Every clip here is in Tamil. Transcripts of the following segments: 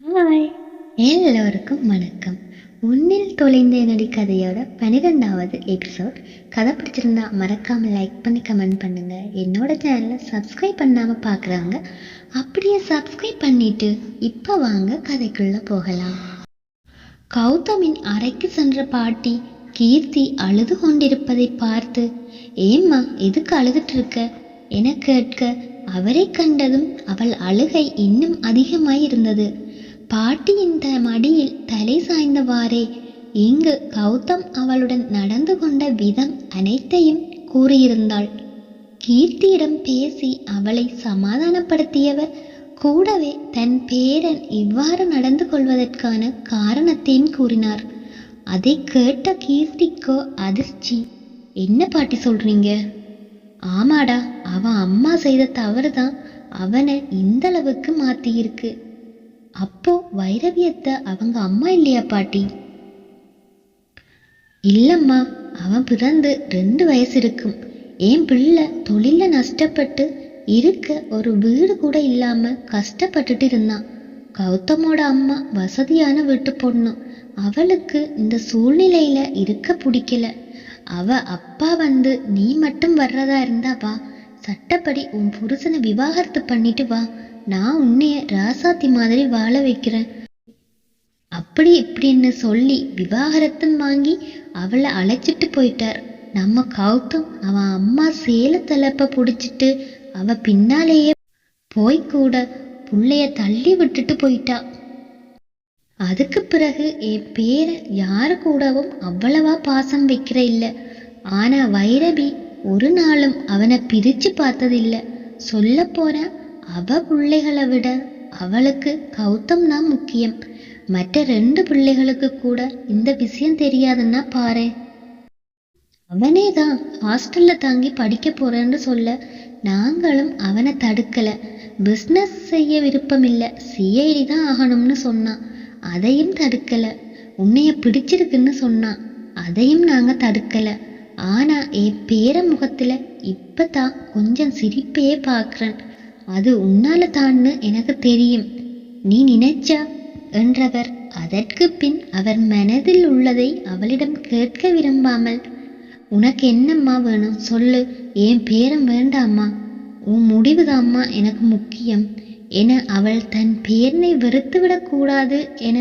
ஹாய், எல்லோருக்கும் வணக்கம். உன்னில் தொலைந்த என்னடி கதையோட 12வது எபிசோட். கதை பிடிச்சிருந்தா மறக்காம லைக் பண்ணி கமெண்ட் பண்ணுங்க. என்னோட சேனலை சப்ஸ்கிரைப் பண்ணாம பார்க்குறவங்க அப்படியே சப்ஸ்கிரைப் பண்ணிட்டு இப்போ வாங்க கதைக்குள்ள போகலாம். கௌதமின் அறைக்கு சென்ற பாட்டி கீர்த்தி அழுது கொண்டிருப்பதை பார்த்து, ஏம்மா எதுக்கு அழுதுட்டு இருக்க என கேட்க, அவரை கண்டதும் அவள் அழுகை இன்னும் அதிகமாய் இருந்தது. பாட்டியின் மடியில் தலை சாய்ந்தவாறே இங்கு கௌதம் அவளுடன் நடந்து கொண்ட விதம் அனைத்தையும் கூறியிருந்தாள். கீர்த்தியிடம் பேசி அவளை சமாதானப்படுத்தியவர் கூடவே தன் பேரன் இவ்வாறு நடந்து கொள்வதற்கான காரணத்தையும் கூறினார். அதை கேட்ட கீர்த்திக்கோ அதிர்ச்சி. என்ன பாட்டி சொல்றீங்க? ஆமாடா, அவன் அம்மா செய்த தவறுதான் அவனை இந்த அளவுக்கு மாத்தியிருக்கு. அப்போ வைரவியத்தை அவங்க அம்மா இல்லையா பாட்டி? இல்லம்மா, அவன் பிறந்து 2 வயசு இருக்கும். என் பிள்ளை தொழில நஷ்டப்பட்டு இருக்க ஒரு வீடு கூட இல்லாம கஷ்டப்பட்டுட்டு இருந்தான். கௌதமோட அம்மா வசதியான வீட்டு பொண்ணு. அவளுக்கு இந்த சூழ்நிலையில இருக்க பிடிக்கல. அவ அப்பா வந்து, நீ மட்டும் வர்றதா இருந்தா வா, சட்டப்படி உன் புருஷனை விவாகரத்து பண்ணிட்டு வா, நான் உன்னைய ராசாத்தி மாதிரி வாழ வைக்கிறேன் அப்படி இப்படின்னு சொல்லி விவாகரத்தும் வாங்கி அவளை அழைச்சிட்டு போயிட்டார். நம்ம கௌதம் அவன் அம்மா சேல தலைப்ப பிடிச்சிட்டு அவ பின்னாலேயே போய் கூட புள்ளைய தள்ளி விட்டுட்டு போயிட்டா. அதுக்கு பிறகு என் பேர யாரு கூடவும் அவ்வளவா பாசம் வைக்கிற இல்ல. ஆனா வைரவி ஒரு நாளும் அவனை பிரிச்சு பார்த்ததில்லை. சொல்ல போற அவ பிள்ளைகளை விட அவளுக்கு கௌதம் தான் முக்கியம். மற்ற 2 பிள்ளைகளுக்கு கூட இந்த விஷயம் தெரியாதுன்னா பாரு. அவனே தான் ஹாஸ்டல்ல தங்கி படிக்க போறேன்னு சொல்ல நாங்களும் அவனை தடுக்கல. பிஸ்னஸ் செய்ய விருப்பம் இல்லை, சிஐடி தான் ஆகணும்னு சொன்னான், அதையும் தடுக்கல. உன்னைய பிடிச்சிருக்குன்னு சொன்னான், அதையும் நாங்க தடுக்கல. ஆனா என் பேர முகத்துல இப்பதான் கொஞ்சம் சிரிப்பையே பார்க்கிறேன். அது உன்னால தான்னு எனக்கு தெரியும், நீ நினைச்சா என்றவர். அதற்கு பின் அவர் மனதில் உள்ளதை அவளிடம் கேட்க விரும்பாமல், உனக்கு என்னம்மா வேணும் சொல்லு, என் பேரம் வேண்டாம்மா, உன் முடிவுதாம்மா எனக்கு முக்கியம் என அவள் தன் பேரனை வெறுத்துவிடக் கூடாது என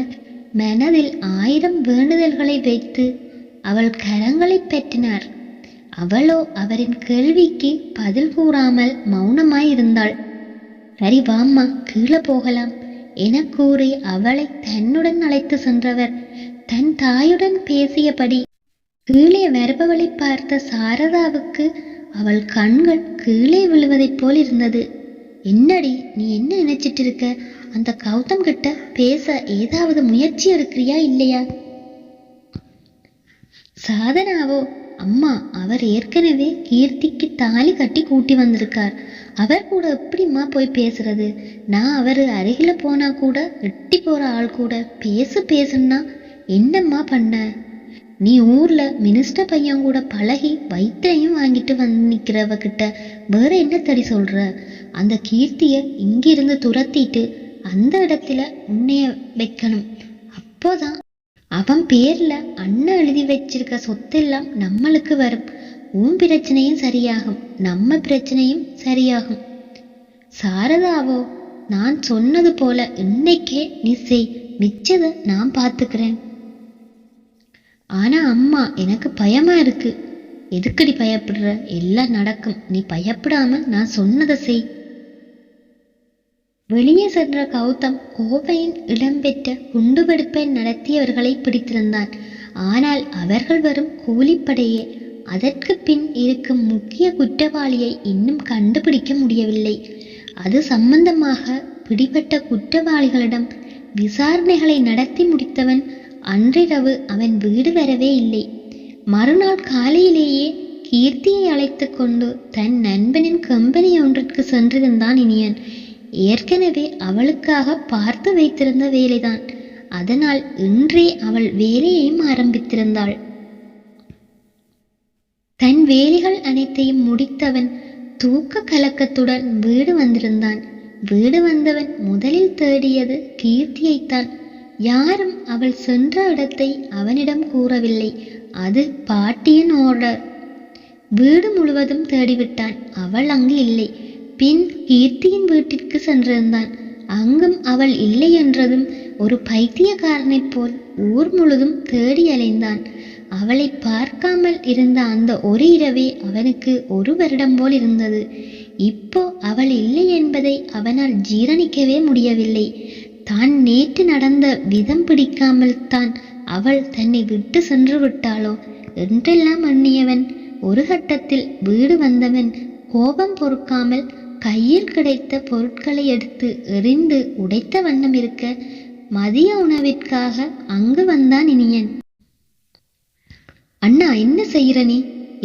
மனதில் 1000 வேண்டுதல்களை வைத்து அவள் கரங்களை பற்றினார். அவளோ அவரின் கேள்விக்கு பதில் கூறாமல் மௌனமாயிருந்தாள். சரி வாம்மா, கீழே போகலாம் என கூறி அவளை தன்னுடன் அழைத்து சென்றவர் தன் தாயுடன் பேசியபடி கீழே வருபவளை பார்த்த சாரதாவுக்கு அவள் கண்கள் கீழே விழுவதைப் போல் இருந்தது. என்னடி, நீ என்ன நினைச்சிட்டு இருக்க? அந்த கௌதம் கிட்ட பேச ஏதாவது முயற்சி எடுக்கிறியா இல்லையா? சாதனாவோ, அம்மா அவர் ஏற்கனவே கீர்த்திக்கு தாலி கட்டி கூட்டி வந்திருக்கார், அவர் கூட எப்படிம்மா போய் பேசுறது? நான் அவர் அருகில போனா கூட எட்டி போற ஆள் கூட பேசுன்னா என்னம்மா பண்ண? நீ ஊர்ல மினிஸ்டர் பையன் கூட பழகி வைத்தியம் வாங்கிட்டு வந்து நிக்கிறவ கிட்ட வேற என்ன தடி சொல்ற? அந்த கீர்த்திய இங்கிருந்து துரத்திட்டு அந்த இடத்துல உன்னைய வைக்கணும். அப்போதான் அவன் பேர்ல அண்ணன் எழுதி வச்சிருக்க சொத்தெல்லாம் நம்மளுக்கு வரும். உன் பிரச்சனையும் சரியாகும், நம்ம பிரச்சனையும் சரியாகும். சாரதாவோ, நான் சொன்னது போல இன்னைக்கே நீ செய், மிச்சத நான் பார்த்துக்கிறேன். ஆனா அம்மா, எனக்கு பயமா இருக்கு. எதுக்கடி பயப்படுற? எல்லாம் நடக்கும், நீ பயப்படாம நான் சொன்னதை செய். வெளியே சென்ற கௌதம் கோவையின் இடம்பெற்ற குண்டுவெடிப்பை நடத்தியவர்களை பிடித்திருந்தான். ஆனால் அவர்கள் வரும் கூலிப்படையே. அதற்கு பின் இருக்கும் முக்கிய குற்றவாளியை இன்னும் கண்டுபிடிக்க முடியவில்லை. அது சம்பந்தமாக பிடிபட்ட குற்றவாளிகளிடம் விசாரணைகளை நடத்தி முடித்தவன் அன்றிரவு அவன் வீடு வரவே இல்லை. மறுநாள் காலையிலேயே கீர்த்தியை அழைத்து கொண்டு தன் நண்பனின் கம்பெனி ஒன்றிற்கு சென்றிருந்தான் இனியன். ஏற்கனவே அவளுக்காக பார்த்து வைத்திருந்த வேலைதான். அதனால் இன்றே அவள் வேலையையும் ஆரம்பித்திருந்தாள். தன் வேலைகள் அனைத்தையும் முடித்தவன் தூக்க கலக்கத்துடன் வீடு வந்திருந்தான். வீடு வந்தவன் முதலில் தேடியது கீர்த்தியைத்தான். யாரும் அவள் சென்ற இடத்தை அவனிடம் கூறவில்லை. அது பாட்டியின் ஆர்டர். வீடு முழுவதும் தேடிவிட்டான். அவள் அங்கு இல்லை. பின் கீர்த்தியின் வீட்டிற்கு சென்றிருந்தான். அங்கும் அவள் இல்லை என்றதும் ஒரு பைத்தியக்காரனைப் போல் ஊர் முழுதும் தேடி அலைந்தான். அவளை பார்க்காமல் இருந்த அந்த ஒரு இரவே அவனுக்கு 1 வருடம் போல் இருந்தது. இப்போ அவள் இல்லை என்பதை அவனால் ஜீரணிக்கவே முடியவில்லை. தான் நேற்று நடந்த விதம் பிடிக்காமல் தான் அவள் தன்னை விட்டு சென்று விட்டாளோ என்றெல்லாம் எண்ணியவன் ஒரு கட்டத்தில் வீடு வந்தவன் கோபம் பொறுக்காமல் கையில் கிடைத்த பொருட்களை எடுத்து எறிந்து உடைத்த வண்ணம் இருக்க மதிய உணவிற்காக அங்கு வந்தான் இனியன். அண்ணா, என்ன செய்யற நீ?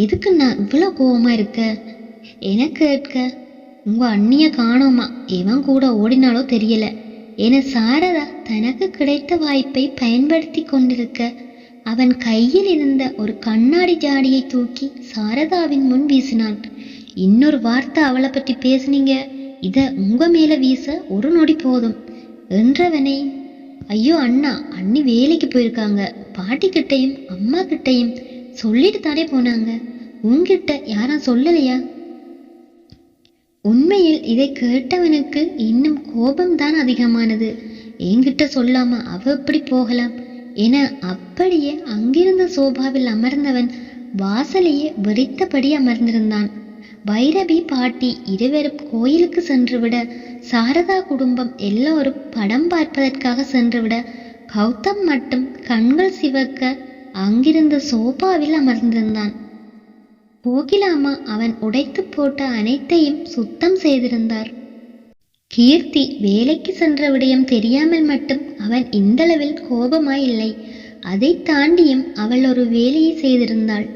எதுக்கு நான் இவ்வளோ கோபமா இருக்க? என கேட்க, உங்க அண்ணிய காணோமா, இவன் கூட ஓடினாலோ தெரியல என சாரதா தனக்கு கிடைத்த வாய்ப்பை பயன்படுத்தி கொண்டிருக்க அவன் கையில் இருந்த ஒரு கண்ணாடி ஜாடியை தூக்கி சாரதாவின் முன் வீசினான். இன்னொரு வார்த்தை அவளை பற்றி பேசுனீங்க, இத உங்க மேல வீச 1 நொடி போதும் என்றவனை, ஐயோ அண்ணா, அண்ணி வேலைக்கு போயிருக்காங்க, பாட்டி கிட்டையும் அம்மா கிட்டையும் சொல்லிட்டு தானே போனாங்க, உன்கிட்ட யாரும் சொல்லலையா? உண்மையில் இதை கேட்டவனுக்கு இன்னும் கோபம்தான் அதிகமானது. என்கிட்ட சொல்லாம அவ எப்படி போகலாம் என அப்படியே அங்கிருந்த சோபாவில் அமர்ந்தவன் வாசலையே வெறித்தபடி அமர்ந்திருந்தான். பைரவி பாட்டி இருவரும் கோயிலுக்கு சென்றுவிட, சாரதா குடும்பம் எல்லோரும் படம் பார்ப்பதற்காக சென்றுவிட, கௌதம் மட்டும் கண்கள் சிவக்க அங்கிருந்த சோபாவில் அமர்ந்திருந்தான். கோகிலாமா அவன் உடைத்து போட்ட அனைத்தையும் சுத்தம் செய்திருந்தார். கீர்த்தி வேலைக்கு சென்ற விடயம் தெரியாமல் மட்டும் அவன் இந்தளவில் கோபமாயில்லை. அதை தாண்டியும் அவள் ஒரு வேலையை செய்திருந்தாள்.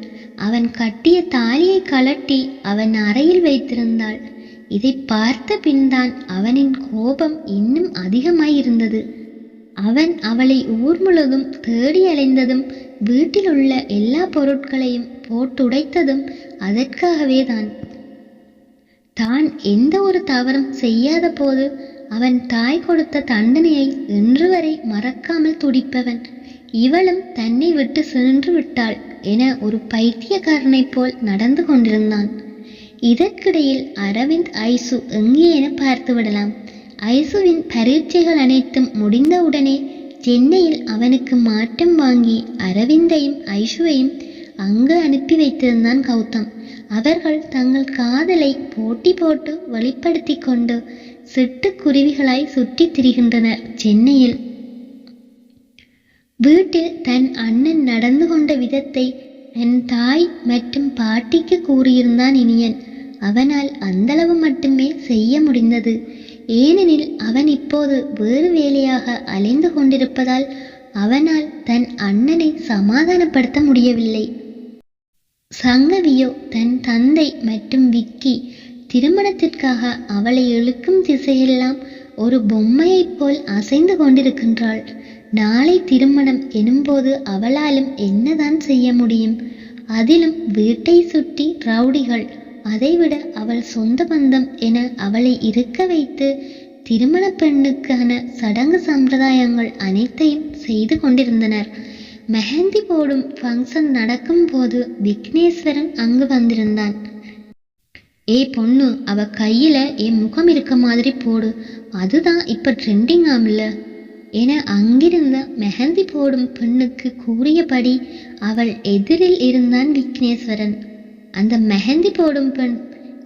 அவன் கட்டிய தாலியை கலட்டி அவன் அறையில் வைத்திருந்தாள். இதை பார்த்த பின்தான் அவனின் கோபம் இன்னும் அதிகமாயிருந்தது. அவன் அவளை ஊர் முழுதும் தேடி அலைந்ததும் வீட்டில் உள்ள எல்லா பொருட்களையும் போட்டுடைத்ததும் அதற்காகவே தான். தான் எந்த ஒரு தவறும் செய்யாத போது அவன் தாய் கொடுத்த தண்டனையை இன்று வரை மறக்காமல் துடிப்பவன். இவளும் தன்னை விட்டு சென்று விட்டாள் என ஒரு பைத்தியக்காரனைப் போல் நடந்து கொண்டிருந்தான். இதற்கிடையில் அரவிந்த் ஐசு எங்கே என பார்த்து விடலாம். ஐசுவின் பரீட்சைகள் அனைத்தும் முடிந்தவுடனே சென்னையில் அவனுக்கு மாற்றம் வாங்கி அரவிந்தையும் ஐசுவையும் அங்கு அனுப்பி வைத்திருந்தான் கௌதம். அவர்கள் தங்கள் காதலை போட்டி போட்டு வெளிப்படுத்தி கொண்டு சிட்டுக்குருவிகளாய் சுற்றி திரிகின்றனர் சென்னையில். வீட்டில் தன் அண்ணன் நடந்து கொண்ட விதத்தை தன் தாய் மற்றும் பாட்டிக்கு கூறியிருந்தான் இனியன். அவனால் அந்தளவு மட்டுமே செய்ய முடிந்தது. ஏனெனில் அவன் இப்போது வேறு வேலையாக அலைந்து கொண்டிருப்பதால் அவனால் தன் அண்ணனை சமாதானப்படுத்த முடியவில்லை. சங்கவியோ தன் தந்தை மற்றும் விக்கி திருமணத்திற்காக அவளை இழுக்கும் திசையெல்லாம் ஒரு பொம்மையைப் போல் அசைந்து கொண்டிருக்கின்றாள். நாளை திருமணம் எனும்போது அவளாலும் என்னதான் செய்ய முடியும்? அதிலும் வீட்டை சுற்றி ரவுடிகள், அதைவிட அவள் சொந்த பந்தம் என அவளை இருக்க வைத்து திருமண பெண்ணுக்கான சடங்கு சம்பிரதாயங்கள் அனைத்தையும் செய்து கொண்டிருந்தனர். மெஹந்தி போடும் ஃபங்க்ஷன் நடக்கும் போது விக்னேஸ்வரன் அங்கு வந்திருந்தான். ஏய் பொண்ணு, அவ கையில என் முகம் இருக்க மாதிரி போடு, அதுதான் இப்ப ட்ரெண்டிங் ஆம்ல என அங்கிருந்த மெஹந்தி போடும் பெண்ணுக்கு கூறியபடி அவள் எதிரில் இருந்தான் விக்னேஸ்வரன். அந்த மெஹந்தி போடும் பெண்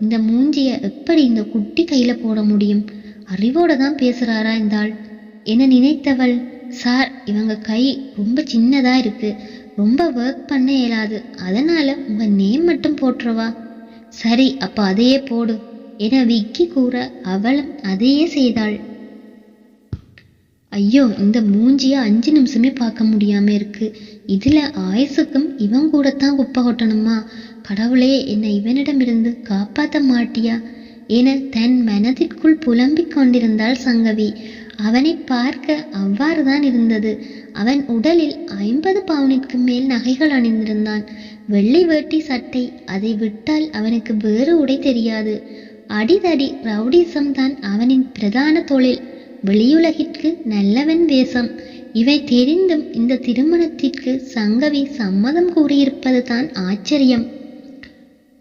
இந்த மூஞ்சிய எப்படி இந்த குட்டி கையில போட முடியும்? அறிவோட தான் பேசுறாரா இந்த ஆள் என நினைத்தவள், சார் இவங்க கை ரொம்ப சின்னதா இருக்கு, ரொம்ப ஒர்க் பண்ண இயலாது, அதனால உங்க நேம் மட்டும் போட்டுருவா. சரி அப்ப அதையே போடு என விக்கி கூற அவளும் அதையே செய்தாள். ஐயோ, இந்த மூஞ்சிய 5 நிமிஷமே பார்க்க முடியாம இருக்கு, இதுல ஆயுசுக்கும் இவன் கூடத்தான் குப்பை கொட்டணுமா? கடவுளே, என்னை இவனிடமிருந்து காப்பாற்ற மாட்டியா என தன் மனதிற்குள் புலம்பிக் கொண்டிருந்தாள் சங்கவி. அவனை பார்க்க அவ்வாறுதான் இருந்தது. அவன் உடலில் 50 பவுனிற்கு மேல் நகைகள் அணிந்திருந்தான். வெள்ளை வேட்டி சட்டை, அதை விட்டால் அவனுக்கு வேறு உடை தெரியாது. அடிதடி ரவுடிசம் தான் அவனின் பிரதான தொழில். வெளியுலகிற்கு நல்லவன் வேஷம். இவை தெரிந்தும் இந்த திருமணத்திற்கு சங்கவி சம்மதம் கூறியிருப்பது தான் ஆச்சரியம்.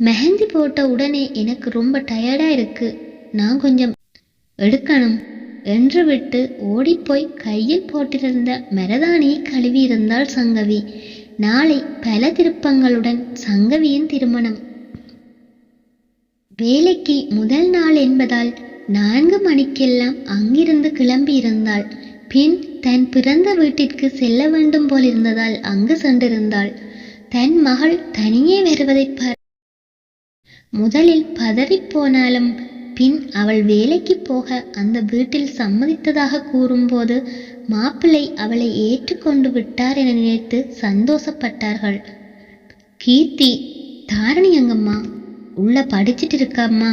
மெஹந்தி போட்ட உடனே எனக்கு ரொம்ப டயர்டா இருக்கு, நான் கொஞ்சம் எடுக்கணும் என்று விட்டு ஓடிப்போய் கையில் போட்டிருந்த மரதாணியை கழுவி இருந்தாள் சங்கவி. நாளை பல திருப்பங்களுடன் சங்கவியின் திருமணம். வேலைக்கு முதல் நாள் என்பதால் 4 மணிக்கெல்லாம் அங்கிருந்து கிளம்பி இருந்தாள். பின் தன் பிறந்த வீட்டிற்கு செல்ல வேண்டும் போலிருந்ததால் அங்கு சென்றிருந்தாள். தன் மகள் தனியே வருவதை முதலில் பதறி போனாலும் பின் அவள் வேலைக்கு போக அந்த வீட்டில் சம்மதித்ததாக கூறும்போது மாப்பிள்ளை அவளை ஏற்றுக்கொண்டு விட்டார் என நினைத்து சந்தோஷப்பட்டார்கள். கீர்த்தி, தாரணி எங்கம்மா? உள்ள படிச்சுட்டு இருக்காம்மா.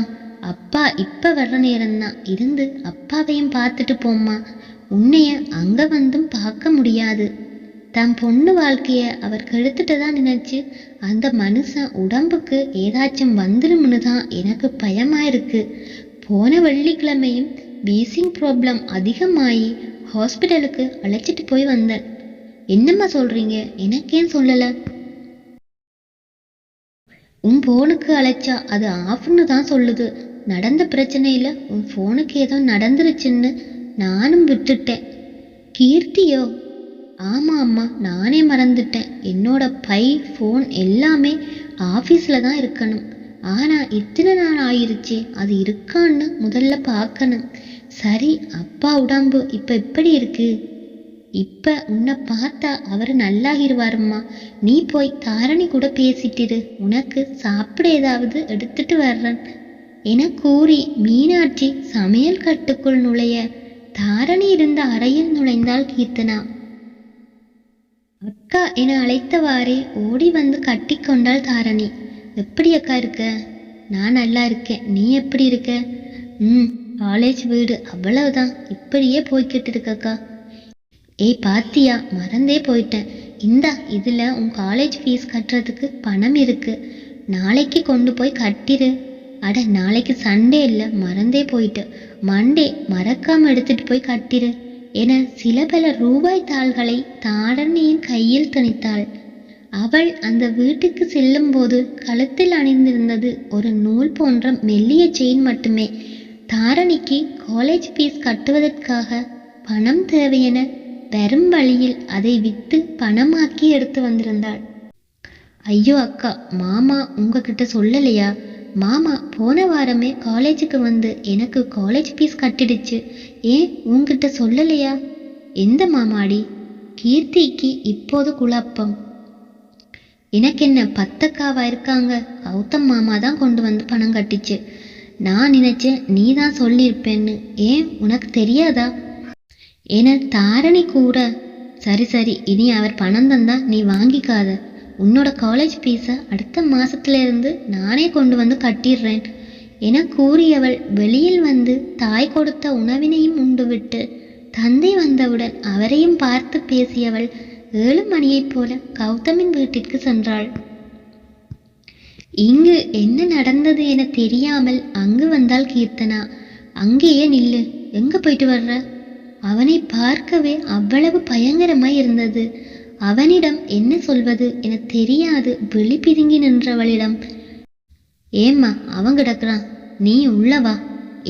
அப்பா இப்ப வர்ற நேரம்தான், இருந்து அப்பாவையும் பார்த்துட்டு போம்மா. உன்னைய அங்க வந்தும் பார்க்க முடியாது. தன் பொண்ணு வாழ்க்கைய அவர் கெடுத்துட்டு தான் நினைச்சு அந்த மனுஷன் உடம்புக்கு ஏதாச்சும் வந்துரும்னு தான் எனக்கு பயமாயிருக்கு. போன வெள்ளிக்கிழமையும் வீசிங் ப்ராப்ளம் அதிகமாகி ஹாஸ்பிட்டலுக்கு அழைச்சிட்டு போய் வந்தேன். என்னம்மா சொல்றீங்க? எனக்கேன் சொல்லல? உன் போனுக்கு அழைச்சா அது ஆஃப்னு தான் சொல்லுது. நடந்த பிரச்சனையில உன் போனுக்கு ஏதோ நடந்துருச்சுன்னு நானும் விட்டுட்டேன். கீர்த்தியோ? ஆமா அம்மா, நானே மறந்துட்டேன். என்னோட பை, ஃபோன் எல்லாமே ஆஃபீஸில் தான் இருக்கணும். ஆனால் இத்தனை நாள் ஆயிருச்சே, அது இருக்கான்னு முதல்ல பார்க்கணும். சரி, அப்பா உடம்பு இப்போ எப்படி இருக்கு? இப்போ உன்னை பார்த்தா அவர் நல்லாகிருவாரும்மா. நீ போய் தாரணி கூட பேசிட்டிரு, உனக்கு சாப்பிட ஏதாவது எடுத்துட்டு வர்றேன் என கூறி மீனாட்சி சமையல் கட்டுக்குள் நுழைய தாரணி இருந்த அறையில் நுழைந்தாள் கீர்த்தனா. அக்கா என அழைத்தவாறே ஓடி வந்து கட்டி கொண்டாள் தாரணி. எப்படி அக்கா இருக்க? நான் நல்லா இருக்கேன், நீ எப்படி இருக்க? காலேஜ் வீடு அவ்வளவுதான், இப்படியே போய்கிட்டு இருக்கக்கா. ஏய் பாத்தியா, மறந்தே போயிட்டேன். இந்தா, இதுல உன் காலேஜ் ஃபீஸ் கட்டுறதுக்கு பணம் இருக்கு, நாளைக்கு கொண்டு போய் கட்டிரு. அட, நாளைக்கு சண்டே இல்லை, மறந்தே போயிட்டு. மண்டே மறக்காம எடுத்துட்டு போய் கட்டிரு என சில பல ரூபாய் தாள்களை தாரணியின் கையில் திணித்தாள். அவள் அந்த வீட்டுக்கு செல்லும் போது கழுத்தில் அணிந்திருந்தது ஒரு நூல் போன்ற மெல்லிய செயின் மட்டுமே. தாரணிக்கு காலேஜ் ஃபீஸ் கட்டுவதற்காக பணம் தேவையென வரும் வழியில் அதை விற்று பணமாக்கி எடுத்து வந்திருந்தாள். ஐயோ அக்கா, மாமா உங்ககிட்ட சொல்லலையா? மாமா போன வாரமே காலேஜுக்கு வந்து எனக்கு காலேஜ் ஃபீஸ் கட்டிடுச்சு. ஏன் உங்ககிட்ட சொல்லலையா? எந்த மாமாடி? கீர்த்திக்கு இப்போது குழப்பம். எனக்கு என்ன 10 அக்காவா இருக்காங்க? கௌதம் மாமா தான் கொண்டு வந்து பணம் கட்டிச்சு. நான் நினைச்சேன் நீ தான் சொல்லியிருப்பேன்னு. ஏன் உனக்கு தெரியாதா என தாரணி கூற, சரி சரி, இனி அவர் பணம் தந்தா நீ வாங்கிக்காத. உன்னோட காலேஜ் ஃபீஸை அடுத்த மாசத்துல இருந்து நானே கொண்டு வந்து கட்டிடுறேன் என கூறியவள் வெளியில் வந்து தாய் கொடுத்த உணவினையும் உண்டுவிட்டு தந்தை வந்தவுடன் அவரையும் பார்த்து பேசியவள் 7 மணியைப் போல கௌதமின் வீட்டிற்கு சென்றாள். இங்கு என்ன நடந்தது என தெரியாமல் அங்கு வந்தாள் கீர்த்தனா. அங்கேயே நில்லு, எங்க போயிட்டு வர்ற? அவனை பார்க்கவே அவ்வளவு பயங்கரமாய் இருந்தது. அவனிடம் என்ன சொல்வது என தெரியாது வெளி பிதுங்கி நின்றவளிடம், ஏம்மா அவன் கிடக்குறான், நீ உள்ளவா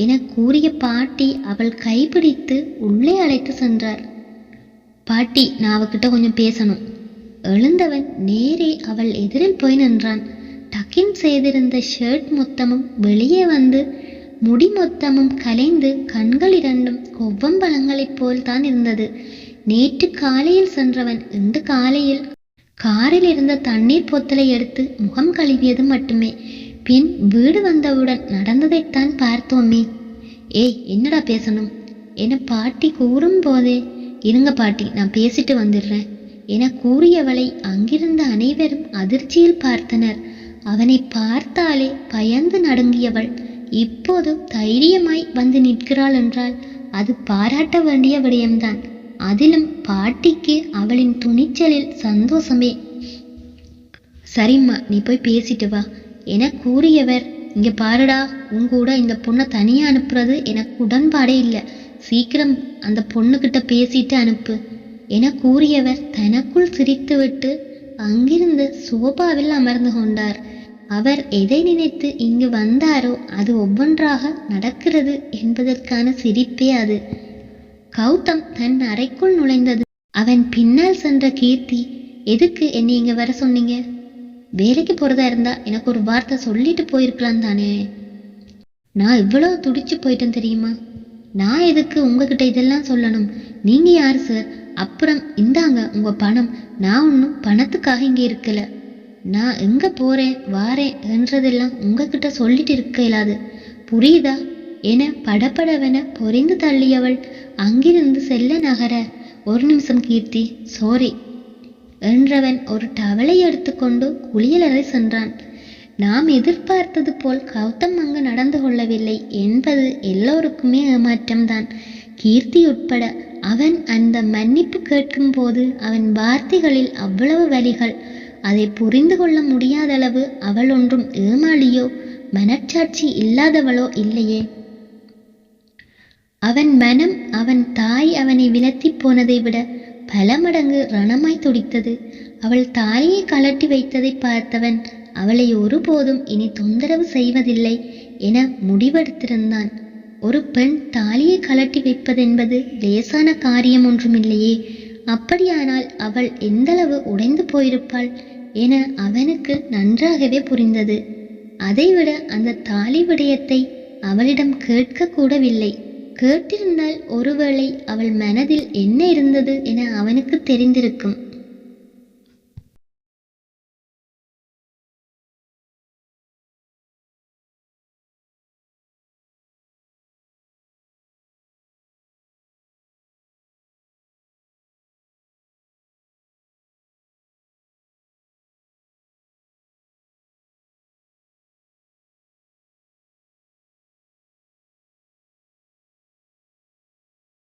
என கூறிய பாட்டி அவள் கைப்பிடித்து உள்ளே அழைத்து சென்றார். பாட்டி, நான் அவகிட்ட கொஞ்சம் பேசணும். எழுந்தவன் நேரே அவள் எதிரில் போய் நின்றான். டக்கின் செய்திருந்த ஷர்ட் மொத்தமும் வெளியே வந்து முடி மொத்தமும் கலைந்து கண்கள் இரண்டும் கொவ்வம்பழங்களைப் போல் தான் இருந்தது. நேற்று காலையில் சென்றவன் இன்று காலையில் காரில் இருந்த தண்ணீர் போத்தலை எடுத்து முகம் கழுவியது மட்டுமே. பின் வீடு வந்தவுடன் நடந்ததைத்தான் பார்த்தோமே. ஏய், என்னடா பேசணும் என பாட்டி கூறும் போதே, இருங்க பாட்டி, நான் பேசிட்டு வந்துடுறேன் என கூறியவளை அங்கிருந்த அனைவரும் அதிர்ச்சியில் பார்த்தனர். அவனை பார்த்தாலே பயந்து நடுங்கியவள் இப்போது தைரியமாய் வந்து நிற்கிறாள் என்றால் அது பாராட்ட வேண்டிய விடயம்தான். அதிலும் பாட்டிக்கு அவளின் துணிச்சலில் சந்தோஷமே. சரிம்மா, நீ போய் பேசிட்டு வா என கூறியவர், இங்க பாருடா, உங்கூட இந்த பொண்ணை தனியா அனுப்புறது எனக்கு உடன்பாடே இல்லை. சீக்கிரம் அந்த பொண்ணுகிட்ட பேசிட்டு அனுப்பு என கூறியவர் தனக்குள் சிரித்துவிட்டு அங்கிருந்து சோபாவில் அமர்ந்து கொண்டார். அவர் எதை நினைத்து இங்கு வந்தாரோ அது ஒவ்வொன்றாக நடக்கிறது என்பதற்கான சிரிப்பே அது. கௌதம் தன் அறைக்குள் நுழைந்தது. அவன் பின்னால் சென்ற கீர்த்தி, எதுக்கு என்னை இங்க வர சொன்னீங்க? வேலைக்கு போறதா இருந்தா எனக்கு ஒரு வார்த்தை சொல்லிட்டு போயிருக்கலாம் தானே. நான் இவ்வளவு துடிச்சு போயிட்டேன் தெரியுமா? நான் எதுக்கு உங்ககிட்ட இதெல்லாம் சொல்லணும்? நீங்க யாரு சார்? அப்புறம் இந்தாங்க உங்க பணம். நான் ஒன்றும் பணத்துக்காக இங்க இருக்கல. நான் எங்க போறேன் வாரேன் என்றதெல்லாம் உங்ககிட்ட சொல்லிட்டு இருக்க இயலாது, புரியுதா என படபடவென பொறிந்து தள்ளியவள் அங்கிருந்து செல்ல நகர, ஒரு நிமிஷம் கீர்த்தி, சாரி என்றவன் ஒரு டவலை எடுத்துக்கொண்டு குளியலறை சென்றான். நாம் எதிர்பார்த்தது போல் கௌதம் அங்கு நடந்து கொள்ளவில்லை என்பது எல்லோருக்குமே ஏமாற்றம்தான், கீர்த்தி உட்பட. அவன் அந்த மன்னிப்பு கேட்கும் போது அவன் வார்த்தைகளில் அவ்வளவு வலிகள். அதை புரிந்து கொள்ள முடியாதளவு அவள் ஒன்றும் ஏமாளியோ மனச்சாட்சி இல்லாதவளோ இல்லையே. அவன் மனம் அவன் தாய் அவனை விலத்தி போனதை விட பல மடங்கு ரணமாய் துடித்தது. அவள் தாலியை கலட்டி வைத்ததை பார்த்தவன் அவளை ஒருபோதும் இனி தொந்தரவு செய்வதில்லை என முடிவெடுத்திருந்தான். ஒரு பெண் தாலியை கலட்டி வைப்பதென்பது லேசான காரியம் ஒன்றுமில்லையே. அப்படியானால் அவள் எந்தளவு உடைந்து போயிருப்பாள் என அவனுக்கு நன்றாகவே புரிந்தது. அதைவிட அந்த தாலி விடயத்தை அவளிடம் கேட்க கூடவில்லை. கேட்டிருந்தால் ஒருவேளை அவள் மனதில் என்ன இருந்தது என அவனுக்கு தெரிந்திருக்கும்.